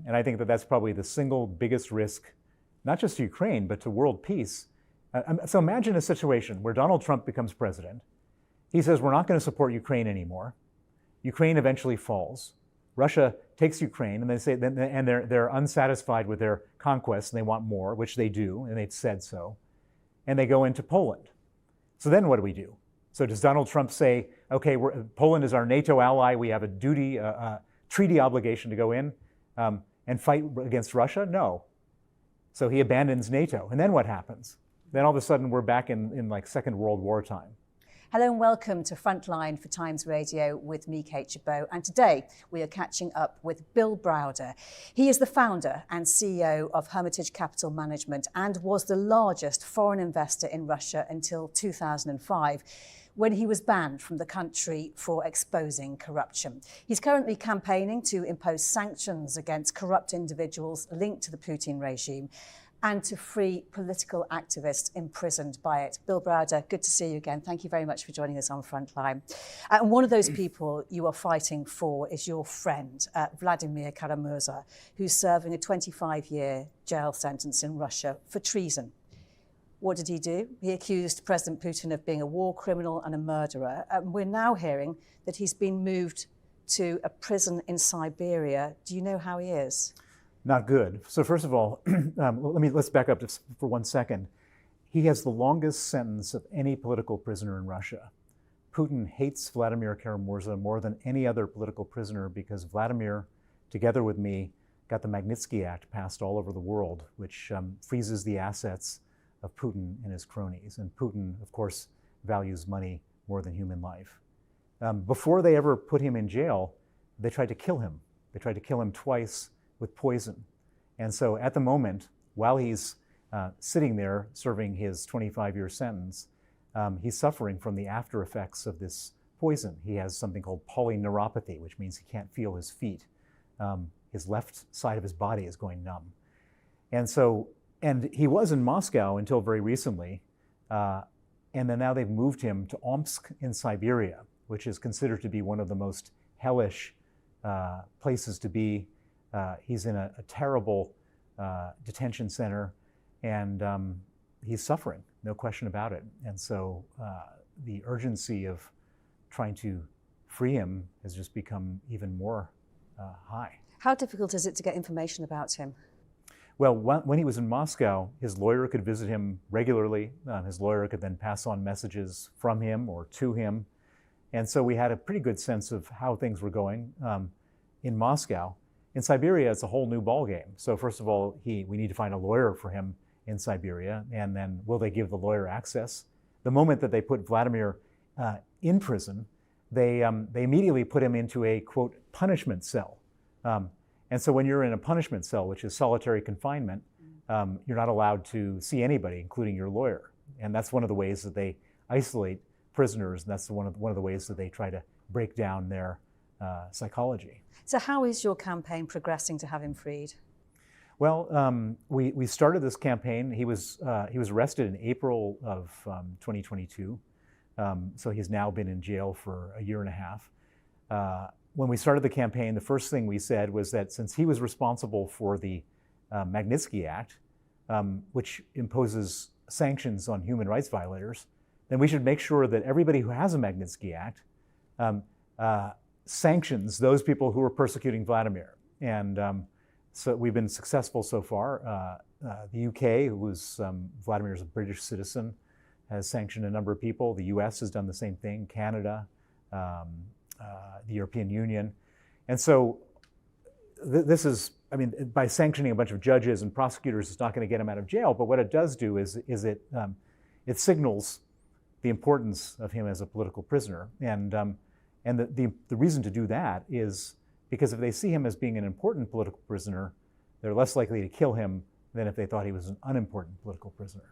And I think that that's probably the single biggest risk, not just to Ukraine, but to world peace. So imagine a situation where Donald Trump becomes president. He says, we're not going to support Ukraine anymore. Ukraine eventually falls. Russia takes Ukraine, and they say, and they're unsatisfied with their conquests, and they want more, which they do, and they've said so. And they go into Poland. So then what do we do? So does Donald Trump say, okay, Poland is our NATO ally, we have a duty, a treaty obligation to go in and fight against Russia? No. So he abandons NATO. And then what happens? Then all of a sudden we're back in like Second World War time. Hello and welcome to Frontline for Times Radio with me, Kate Chabot. And today we are catching up with Bill Browder. He is the founder and CEO of Hermitage Capital Management and was the largest foreign investor in Russia until 2005. When he was banned from the country for exposing corruption. He's currently campaigning to impose sanctions against corrupt individuals linked to the Putin regime and to free political activists imprisoned by it. Bill Browder, good to see you again. Thank you very much for joining us on Frontline. And one of those people you are fighting for is your friend, Vladimir Kara-Murza, who's serving a 25-year jail sentence in Russia for treason. What did he do? He accused President Putin of being a war criminal and a murderer. We're now hearing that he's been moved to a prison in Siberia. Do you know how he is? Not good. So first of all, let's back up just for 1 second. He has the longest sentence of any political prisoner in Russia. Putin hates Vladimir Kara-Murza more than any other political prisoner because Vladimir, together with me, got the Magnitsky Act passed all over the world, which freezes the assets of Putin and his cronies. And Putin, of course, values money more than human life. Before they ever put him in jail, they tried to kill him. They tried to kill him twice with poison. And so at the moment, while he's sitting there serving his 25-year sentence, he's suffering from the after effects of this poison. He has something called polyneuropathy, which means he can't feel his feet. His left side of his body is going numb. And he was in Moscow until very recently, and then now they've moved him to Omsk in Siberia, which is considered to be one of the most hellish places to be. He's in a terrible detention center, and he's suffering, no question about it. And so the urgency of trying to free him has just become even more high. How difficult is it to get information about him? Well, when he was in Moscow, his lawyer could visit him regularly. His lawyer could then pass on messages from him or to him. And so we had a pretty good sense of how things were going in Moscow. In Siberia, it's a whole new ballgame. So first of all, we need to find a lawyer for him in Siberia, and then will they give the lawyer access? The moment that they put Vladimir in prison, they immediately put him into a, quote, punishment cell. And so when you're in a punishment cell, which is solitary confinement, you're not allowed to see anybody, including your lawyer. And that's one of the ways that they isolate prisoners, and that's one of the ways that they try to break down their psychology. So how is your campaign progressing to have him freed? Well, we started this campaign. He was arrested in April of 2022. So he's now been in jail for a year and a half. When we started the campaign, the first thing we said was that since he was responsible for the Magnitsky Act, which imposes sanctions on human rights violators, then we should make sure that everybody who has a Magnitsky Act sanctions those people who are persecuting Vladimir. And so we've been successful so far. The UK, who was Vladimir's a British citizen, has sanctioned a number of people. The US has done the same thing, Canada, the European Union. And so this is, I mean, by sanctioning a bunch of judges and prosecutors, it's not going to get him out of jail. But what it does do is it signals the importance of him as a political prisoner. And the reason to do that is because if they see him as being an important political prisoner, they're less likely to kill him than if they thought he was an unimportant political prisoner.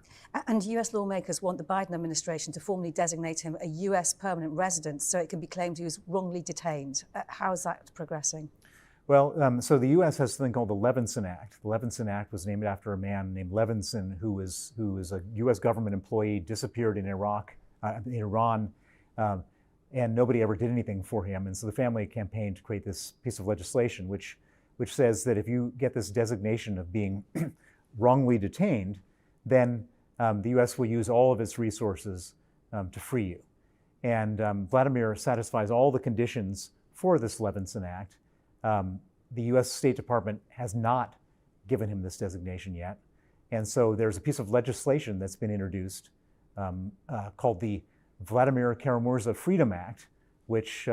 And US lawmakers want the Biden administration to formally designate him a US permanent resident so it can be claimed he was wrongly detained. How is that progressing? Well, so the US has something called the Levinson Act. The Levinson Act was named after a man named Levinson who was a US government employee, disappeared in Iran, and nobody ever did anything for him. And so the family campaigned to create this piece of legislation, which which says that if you get this designation of being wrongly detained, then the US will use all of its resources to free you. And Vladimir satisfies all the conditions for this Levinson Act. The US State Department has not given him this designation yet. And so there's a piece of legislation that's been introduced called the Vladimir Kara-Murza Freedom Act, which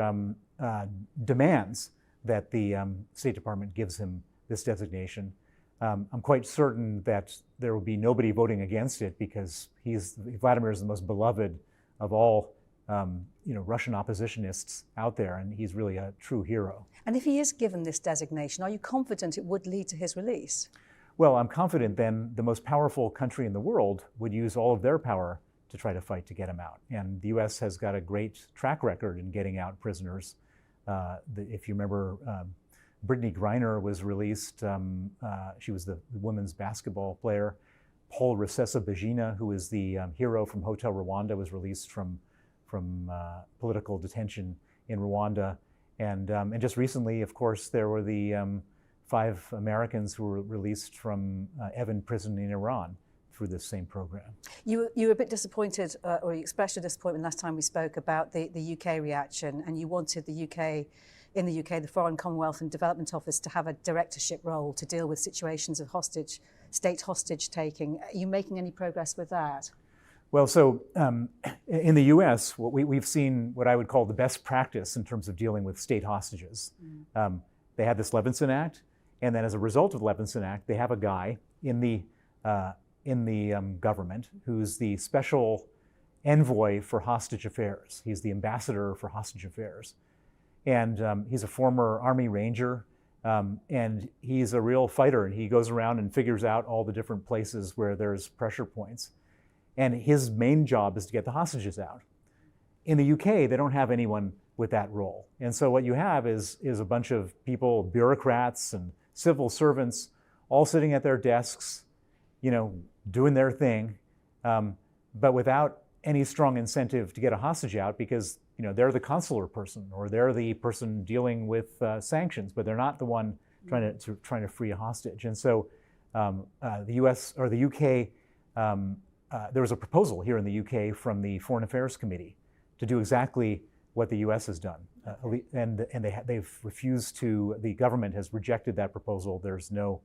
demands that the State Department gives him this designation. I'm quite certain that there will be nobody voting against it because Vladimir is the most beloved of all Russian oppositionists out there, and he's really a true hero. And if he is given this designation, are you confident it would lead to his release? Well, I'm confident then the most powerful country in the world would use all of their power to try to fight to get him out. And the US has got a great track record in getting out prisoners. If you remember, Brittany Griner was released. She was the women's basketball player. Paul Rusesabagina, who is the hero from Hotel Rwanda, was released from political detention in Rwanda. And just recently, of course, there were the 5 Americans who were released from Evin prison in Iran through this same program. You were a bit disappointed, or you expressed your disappointment last time we spoke about the UK reaction, and you wanted the UK, the Foreign, Commonwealth and Development Office, to have a directorship role to deal with situations of state hostage taking. Are you making any progress with that? Well, so in the US, we've seen what I would call the best practice in terms of dealing with state hostages. They had this Levinson Act, and then as a result of the Levinson Act, they have a guy in the government who's the special envoy for hostage affairs. He's the ambassador for hostage affairs. And he's a former Army Ranger, and he's a real fighter, and he goes around and figures out all the different places where there's pressure points. And his main job is to get the hostages out. In the UK, they don't have anyone with that role. And so what you have is a bunch of people, bureaucrats and civil servants, all sitting at their desks, doing their thing, but without any strong incentive to get a hostage out because they're the consular person or they're the person dealing with sanctions, but they're not the one trying to free a hostage. And so the US or the UK, there was a proposal here in the UK from the Foreign Affairs Committee to do exactly what the US has done, and they've refused to. The government has rejected that proposal. There's no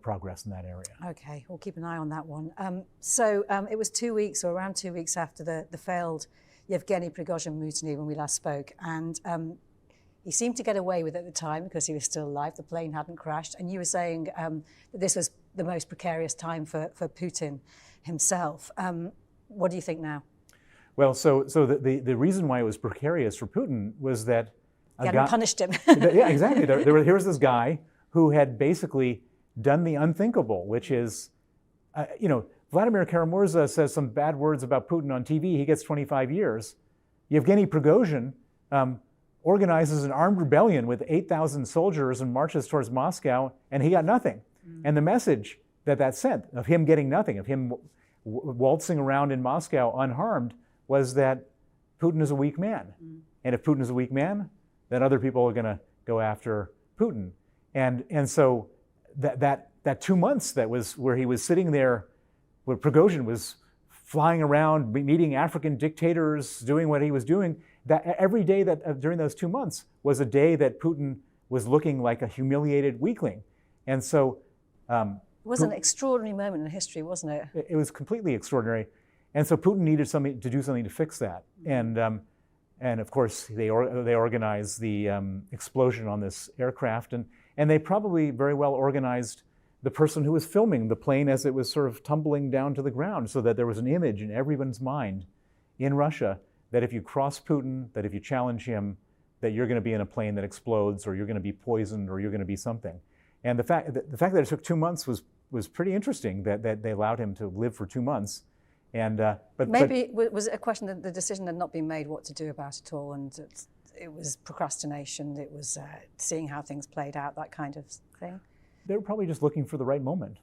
progress in that area. Okay, we'll keep an eye on that one. So it was 2 weeks, or around 2 weeks after the failed Yevgeny Prigozhin mutiny when we last spoke, and he seemed to get away with it at the time because he was still alive. The plane hadn't crashed, and you were saying that this was the most precarious time for Putin himself. What do you think now? Well, so the reason why it was precarious for Putin was that he hadn't punished him. Yeah, exactly. Here was this guy who had basically done the unthinkable, which is, Vladimir Kara-Murza says some bad words about Putin on TV. He gets 25 years. Yevgeny Prigozhin organizes an armed rebellion with 8,000 soldiers and marches towards Moscow, and he got nothing. And the message that sent of him getting nothing, of him waltzing around in Moscow unharmed, was that Putin is a weak man. And if Putin is a weak man, then other people are going to go after Putin. And so that 2 months that was where he was sitting there, where Prigozhin was flying around, meeting African dictators, doing what he was doing, that every day that during those 2 months was a day that Putin was looking like a humiliated weakling. And so it was an extraordinary moment in history, wasn't it? It was completely extraordinary. And so Putin needed to do something to fix that. And of course, they organized the explosion on this aircraft. And they probably very well organized the person who was filming the plane as it was sort of tumbling down to the ground, so that there was an image in everyone's mind in Russia that if you cross Putin, that if you challenge him, that you're going to be in a plane that explodes, or you're going to be poisoned, or you're going to be something. And the fact that it took 2 months was pretty interesting, that they allowed him to live for 2 months. And but maybe was it a question that the decision had not been made what to do about it all, and it was procrastination, it was seeing how things played out, that kind of thing? They were probably just looking for the right moment.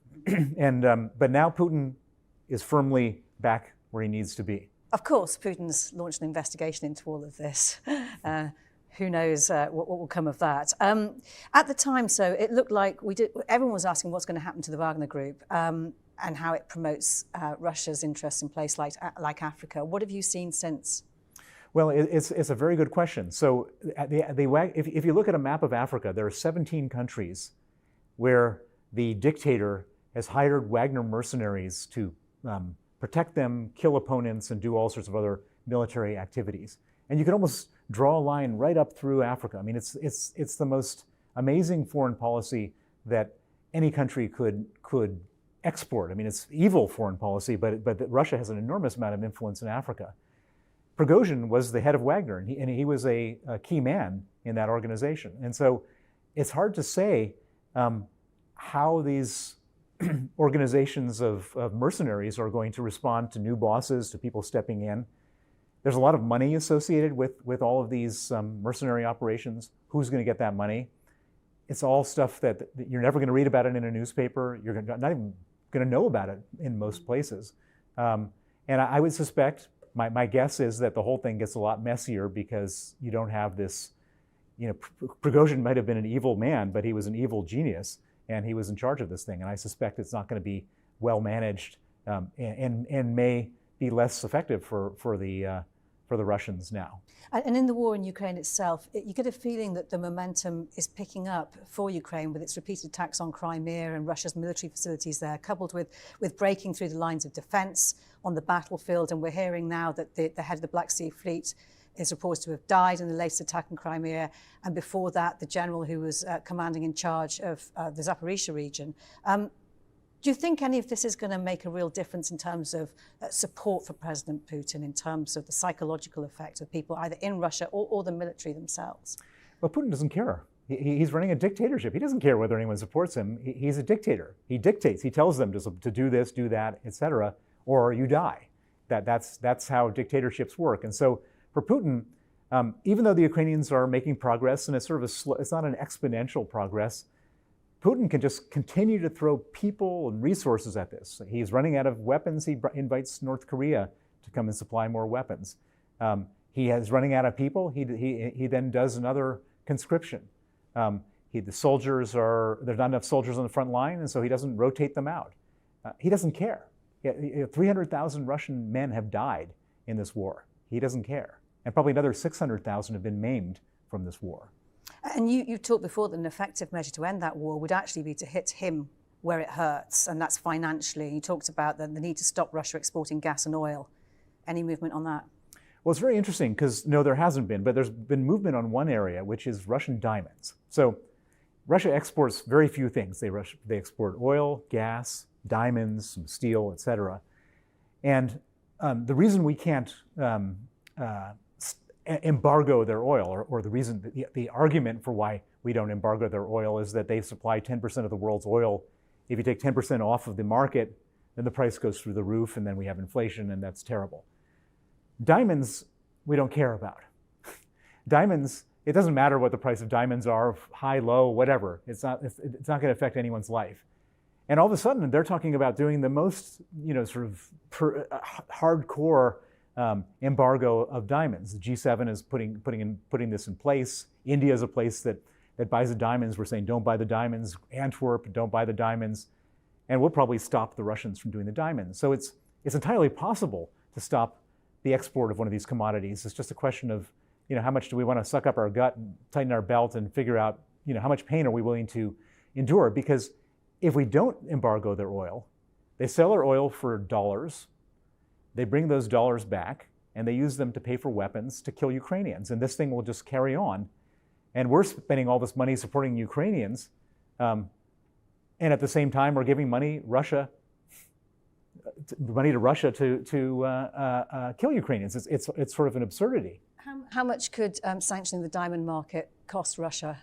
And but now Putin is firmly back where he needs to be. Of course, Putin's launched an investigation into all of this. Who knows what will come of that? At the time, so it looked like everyone was asking what's going to happen to the Wagner Group and how it promotes Russia's interests in places like Africa. What have you seen since? Well, it's a very good question. So if you look at a map of Africa, there are 17 countries where the dictator has hired Wagner mercenaries to protect them, kill opponents, and do all sorts of other military activities. And you can almost draw a line right up through Africa. I mean, it's the most amazing foreign policy that any country could export. I mean, it's evil foreign policy, but Russia has an enormous amount of influence in Africa. Prigozhin was the head of Wagner, and he was a key man in that organization. And so it's hard to say how these organizations of mercenaries are going to respond to new bosses, to people stepping in. There's a lot of money associated with all of these mercenary operations. Who's going to get that money? It's all stuff that you're never going to read about it in a newspaper. You're not even going to know about it in most places. And I would suspect, my guess is that the whole thing gets a lot messier because you don't have this, Prigozhin might have been an evil man, but he was an evil genius, and he was in charge of this thing. And I suspect it's not going to be well managed and may be less effective for the Russians now. And in the war in Ukraine itself, you get a feeling that the momentum is picking up for Ukraine with its repeated attacks on Crimea and Russia's military facilities there, coupled with breaking through the lines of defense on the battlefield. And we're hearing now that the head of the Black Sea Fleet is reported to have died in the latest attack in Crimea. And before that, the general who was commanding in charge of the Zaporizhia region. Do you think any of this is going to make a real difference in terms of support for President Putin, in terms of the psychological effect of people either in Russia or the military themselves? Well, Putin doesn't care. He's running a dictatorship. He doesn't care whether anyone supports him. He's a dictator. He dictates. He tells them to do this, do that, etc., or you die. That's how dictatorships work. And so for Putin, even though the Ukrainians are making progress, and it's not an exponential progress, Putin can just continue to throw people and resources at this. He's running out of weapons. He invites North Korea to come and supply more weapons. He is running out of people. He then does another conscription. There's not enough soldiers on the front line, and so he doesn't rotate them out. He doesn't care. 300,000 Russian men have died in this war. He doesn't care. And probably another 600,000 have been maimed from this war. And you talked before that an effective measure to end that war would actually be to hit him where it hurts, and that's financially. You talked about the need to stop Russia exporting gas and oil. Any movement on that? Well, it's very interesting because, no, there hasn't been, but there's been movement on one area, which is Russian diamonds. So Russia exports very few things. They export oil, gas, diamonds, some steel, etc. And the reason we can't embargo their oil, or the reason, the argument for why we don't embargo their oil is that they supply 10% of the world's oil. If you take 10% off of the market, then the price goes through the roof, and then we have inflation, and that's terrible. Diamonds, we don't care about. Diamonds, it doesn't matter what the price of diamonds are, high, low, whatever. It's not going to affect anyone's life. And all of a sudden, they're talking about doing the most, hardcore embargo of diamonds. The G7 is putting this in place. India is a place that buys the diamonds. We're saying don't buy the diamonds. Antwerp, don't buy the diamonds. And we'll probably stop the Russians from doing the diamonds. So it's entirely possible to stop the export of one of these commodities. It's just a question of, how much do we want to suck up our gut and tighten our belt and figure out, how much pain are we willing to endure? Because if we don't embargo their oil, they sell their oil for dollars. They bring those dollars back, and they use them to pay for weapons to kill Ukrainians. And this thing will just carry on. And we're spending all this money supporting Ukrainians. And at the same time, we're giving money to Russia to kill Ukrainians. It's sort of an absurdity. How much could sanctioning the diamond market cost Russia?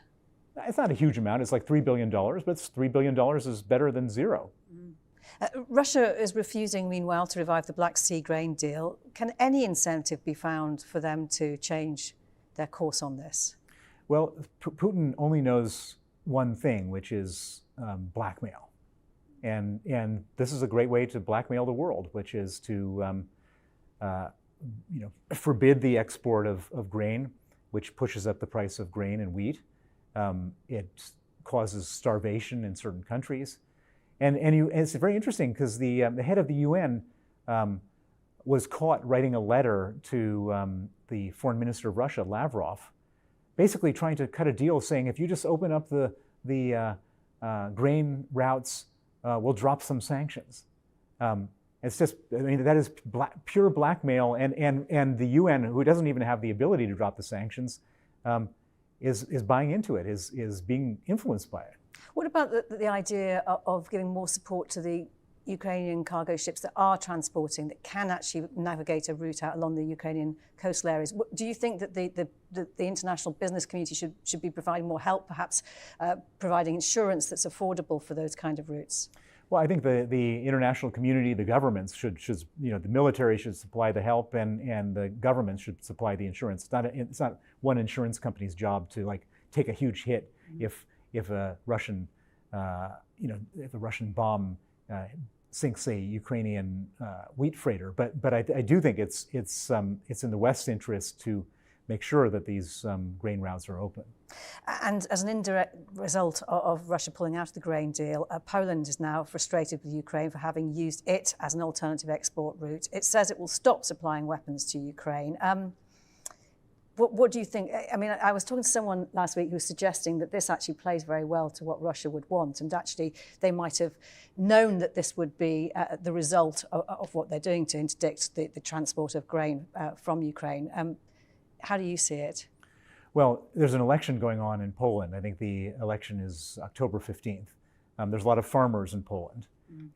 It's not a huge amount. It's like $3 billion, but $3 billion is better than zero. Russia is refusing, meanwhile, to revive the Black Sea grain deal. Can any incentive be found for them to change their course on this? Well, Putin only knows one thing, which is blackmail. And this is a great way to blackmail the world, which is to forbid the export of grain which pushes up the price of grain and wheat. It causes starvation in certain countries. And it's very interesting because the head of the UN was caught writing a letter to the foreign minister of Russia, Lavrov, basically trying to cut a deal saying, if you just open up the grain routes, we'll drop some sanctions. It's just, I mean, that is pure blackmail, and the UN, who doesn't even have the ability to drop the sanctions, is buying into it, is being influenced by it. What about the idea of giving more support to the Ukrainian cargo ships that are transporting, that can actually navigate a route out along the Ukrainian coastal areas? Do you think that the international business community should be providing more help, perhaps providing insurance that's affordable for those kind of routes? Well, I think the international community, the governments should the military should supply the help, and the government should supply the insurance. It's not one insurance company's job to take a huge hit if a Russian bomb sinks a Ukrainian wheat freighter. But I do think it's in the West's interest to make sure that these grain routes are open. And as an indirect result of Russia pulling out of the grain deal, Poland is now frustrated with Ukraine for having used it as an alternative export route. It says it will stop supplying weapons to Ukraine. What do you think? I mean, I was talking to someone last week who was suggesting that this actually plays very well to what Russia would want, and actually they might have known that this would be the result of what they're doing to interdict the transport of grain from Ukraine. How do you see it? Well, there's an election going on in Poland. I think the election is October 15th. There's a lot of farmers in Poland.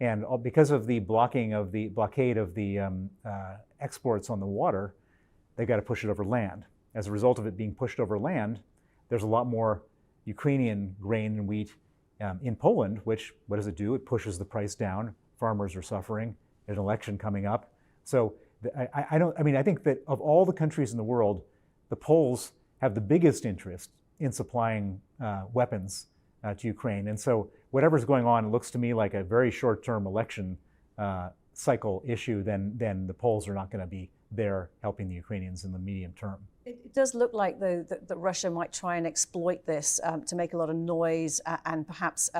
And because of the blockade of the exports on the water, they've got to push it over land. As a result of it being pushed over land, there's a lot more Ukrainian grain and wheat in Poland, which, what does it do? It pushes the price down. Farmers are suffering. There's an election coming up. So I think that of all the countries in the world, the Poles have the biggest interest in supplying weapons to Ukraine. And so whatever's going on, it looks to me like a very short-term election cycle issue. Then the Poles are not going to be there helping the Ukrainians in the medium term. It does look like, though, that Russia might try and exploit this to make a lot of noise and perhaps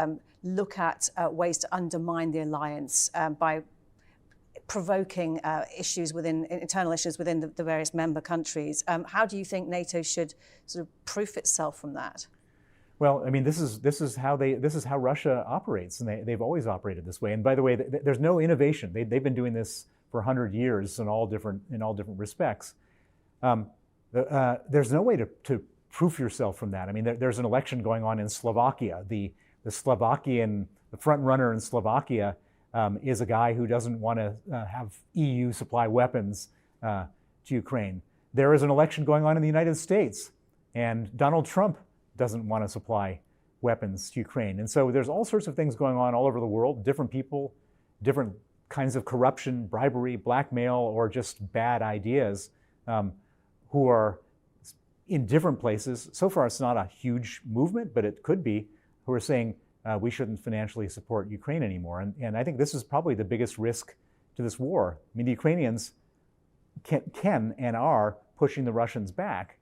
look at ways to undermine the alliance by provoking internal issues within the various member countries. How do you think NATO should sort of proof itself from that? Well, I mean, this is how Russia operates, and they've always operated this way. And by the way, there's no innovation. They've been doing this for 100 years in all different respects. There's no way to proof yourself from that. I mean, there's an election going on in Slovakia. The front runner in Slovakia is a guy who doesn't want to have EU supply weapons to Ukraine. There is an election going on in the United States, and Donald Trump doesn't want to supply weapons to Ukraine. And so there's all sorts of things going on all over the world, different people, different kinds of corruption, bribery, blackmail, or just bad ideas who are in different places. So far, it's not a huge movement, but it could be, who are saying we shouldn't financially support Ukraine anymore. And I think this is probably the biggest risk to this war. I mean, the Ukrainians can and are pushing the Russians back,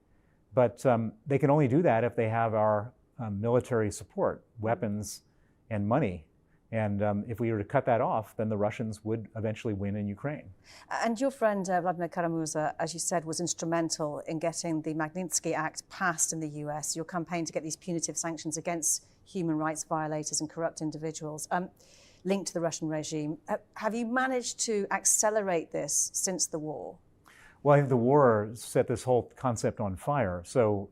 but they can only do that if they have our military support, weapons, and money. And if we were to cut that off, then the Russians would eventually win in Ukraine. And your friend, Vladimir Kara-Murza, as you said, was instrumental in getting the Magnitsky Act passed in the US, your campaign to get these punitive sanctions against human rights violators and corrupt individuals linked to the Russian regime. Have you managed to accelerate this since the war? Well, I think the war set this whole concept on fire. So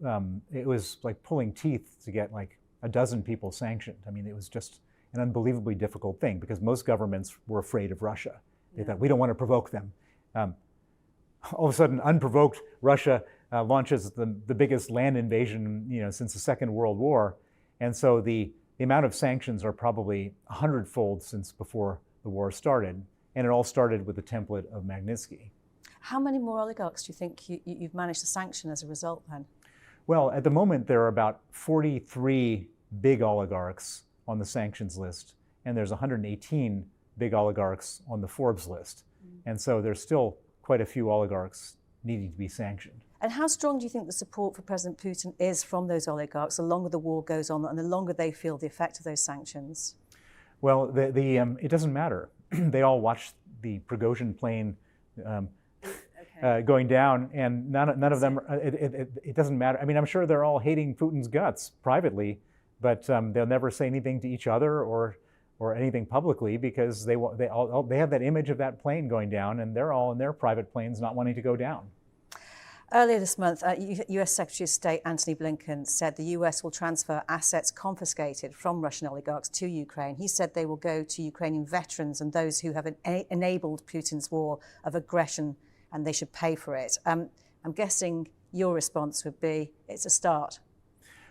it was like pulling teeth to get like a dozen people sanctioned. I mean, it was just an unbelievably difficult thing because most governments were afraid of Russia. They thought, we don't want to provoke them. All of a sudden, unprovoked, Russia launches the biggest land invasion since the Second World War. And so the amount of sanctions are probably 100-fold since before the war started. And it all started with the template of Magnitsky. How many more oligarchs do you think you've managed to sanction as a result then? Well, at the moment, there are about 43 big oligarchs on the sanctions list, and there's 118 big oligarchs on the Forbes list. And so there's still quite a few oligarchs needing to be sanctioned. And how strong do you think the support for President Putin is from those oligarchs the longer the war goes on and the longer they feel the effect of those sanctions? Well, it doesn't matter. They all watched the Prigozhin plane going down, and none of them, it doesn't matter. I mean, I'm sure they're all hating Putin's guts privately, but they'll never say anything to each other or anything publicly because they have that image of that plane going down, and they're all in their private planes not wanting to go down. Earlier this month, US Secretary of State Antony Blinken said the US will transfer assets confiscated from Russian oligarchs to Ukraine. He said they will go to Ukrainian veterans and those who have enabled Putin's war of aggression, and they should pay for it. I'm guessing your response would be, it's a start.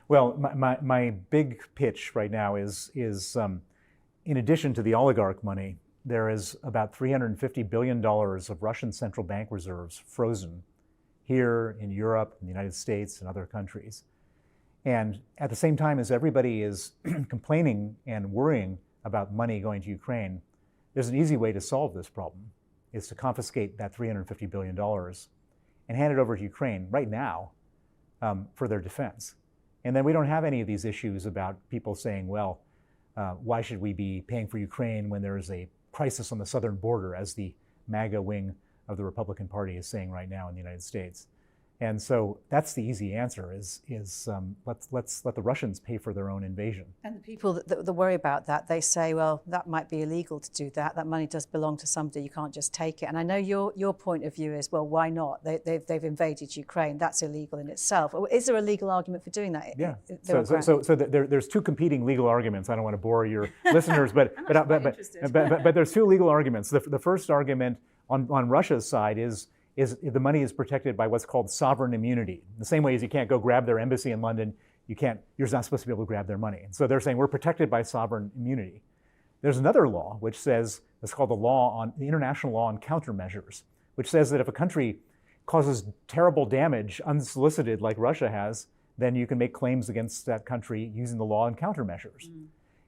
Well, my big pitch right now is in addition to the oligarch money, there is about $350 billion of Russian central bank reserves frozen here in Europe, in the United States, and other countries. And at the same time as everybody is complaining and worrying about money going to Ukraine, there's an easy way to solve this problem, is to confiscate that $350 billion and hand it over to Ukraine right now for their defense. And then we don't have any of these issues about people saying, well, why should we be paying for Ukraine when there is a crisis on the southern border, as the MAGA wing of the Republican Party is saying right now in the United States. And so that's the easy answer, is let's let the Russians pay for their own invasion. And the people that worry about that, they say, well, that might be illegal to do that. That money does belong to somebody. You can't just take it. And I know your point of view is, well, why not? They've invaded Ukraine. That's illegal in itself. Is there a legal argument for doing that? Yeah. So there's two competing legal arguments. I don't want to bore your listeners, but there's two legal arguments. The first argument on Russia's side is the money is protected by what's called sovereign immunity. The same way as you can't go grab their embassy in London, you're not supposed to be able to grab their money. And so they're saying we're protected by sovereign immunity. There's another law which says, it's called the International Law on Countermeasures, which says that if a country causes terrible damage unsolicited like Russia has, then you can make claims against that country using the law on countermeasures.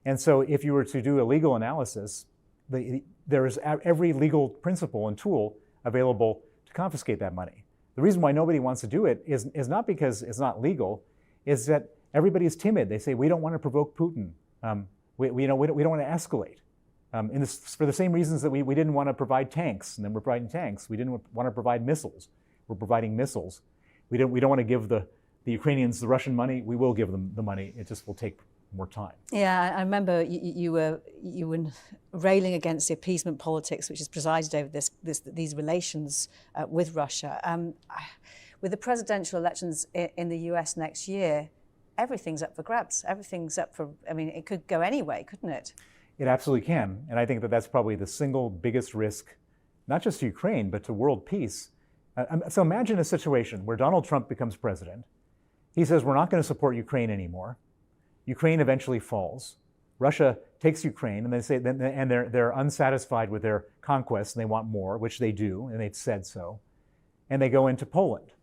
And so if you were to do a legal analysis, there is every legal principle and tool available to confiscate that money. The reason why nobody wants to do it is not because it's not legal, is that everybody is timid. They say, we don't want to provoke Putin. We don't want to escalate. For the same reasons that we didn't want to provide tanks, and then we're providing tanks. We didn't want to provide missiles. We're providing missiles. We don't want to give the Ukrainians the Russian money. We will give them the money. It just will take more time. Yeah, I remember you were railing against the appeasement politics which has presided over these relations with Russia. With the presidential elections in the US next year, everything's up for grabs. Everything's up for, I mean, it could go any way, couldn't it? It absolutely can. And I think that that's probably the single biggest risk, not just to Ukraine, but to world peace. So imagine a situation where Donald Trump becomes president. He says, we're not going to support Ukraine anymore. Ukraine eventually falls. Russia takes Ukraine, and they're unsatisfied with their conquests, and they want more, which they do, and they've said so. And they go into Poland.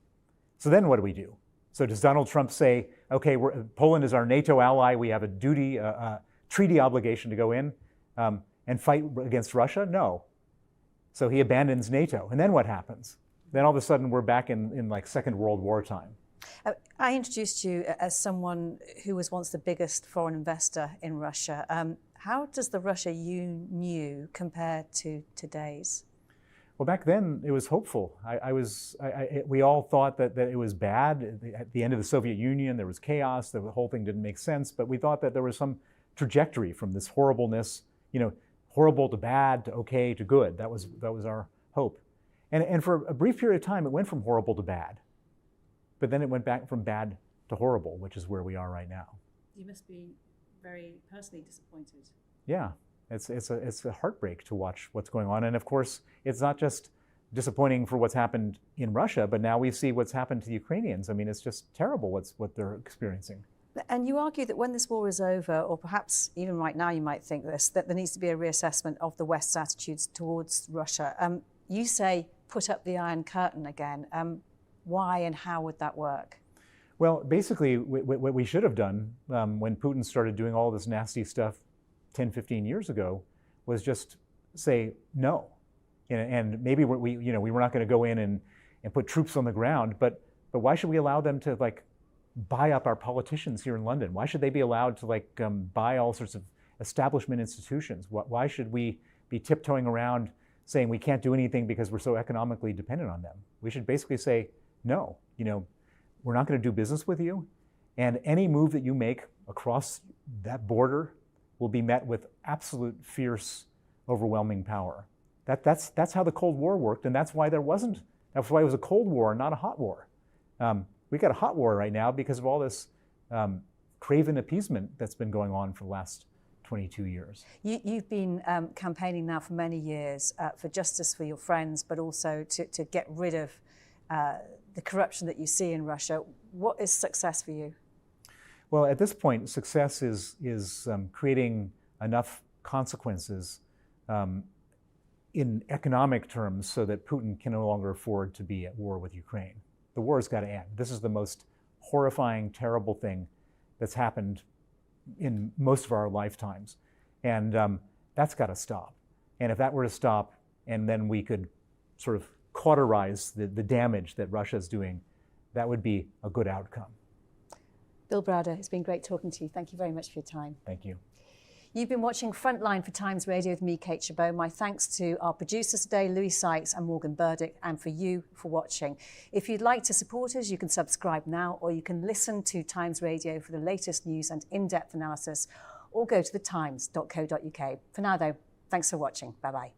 So then what do we do? So does Donald Trump say, okay, Poland is our NATO ally, we have a duty, a treaty obligation to go in and fight against Russia? No. So he abandons NATO. And then what happens? Then all of a sudden we're back in like Second World War time. I introduced you as someone who was once the biggest foreign investor in Russia. How does the Russia you knew compare to today's? Well, back then it was hopeful. We all thought that it was bad. At the end of the Soviet Union, there was chaos. The whole thing didn't make sense. But we thought that there was some trajectory from this horribleness, horrible to bad to okay to good. That was our hope. And for a brief period of time, it went from horrible to bad. But then it went back from bad to horrible, which is where we are right now. You must be very personally disappointed. Yeah, it's a heartbreak to watch what's going on. And of course, it's not just disappointing for what's happened in Russia, but now we see what's happened to the Ukrainians. I mean, it's just terrible what they're experiencing. And you argue that when this war is over, or perhaps even right now you might think this, that there needs to be a reassessment of the West's attitudes towards Russia. You say, put up the Iron Curtain again. Why and how would that work? Well, basically, what we should have done when Putin started doing all this nasty stuff 10, 15 years ago was just say no. And maybe we were not going to go in and put troops on the ground, but but why should we allow them to like buy up our politicians here in London? Why should they be allowed to like buy all sorts of establishment institutions? Why should we be tiptoeing around saying we can't do anything because we're so economically dependent on them? We should basically say, no, we're not going to do business with you, and any move that you make across that border will be met with absolute fierce, overwhelming power. That's how the Cold War worked, and that's why it was a Cold War, not a hot war. We got a hot war right now because of all this craven appeasement that's been going on for the last 22 years. You've been campaigning now for many years for justice for your friends, but also to get rid of the corruption that you see in Russia. What is success for you? Well, at this point, success is creating enough consequences in economic terms so that Putin can no longer afford to be at war with Ukraine. The war has got to end. This is the most horrifying, terrible thing that's happened in most of our lifetimes. And that's got to stop. And if that were to stop, and then we could sort of cauterize the damage that Russia's doing, that would be a good outcome. Bill Browder, it's been great talking to you. Thank you very much for your time. Thank you. You've been watching Frontline for Times Radio with me, Kate Chabot. My thanks to our producers today, Louis Sykes and Morgan Burdick, and for you for watching. If you'd like to support us, you can subscribe now, or you can listen to Times Radio for the latest news and in-depth analysis, or go to thetimes.co.uk. For now, though, thanks for watching. Bye-bye.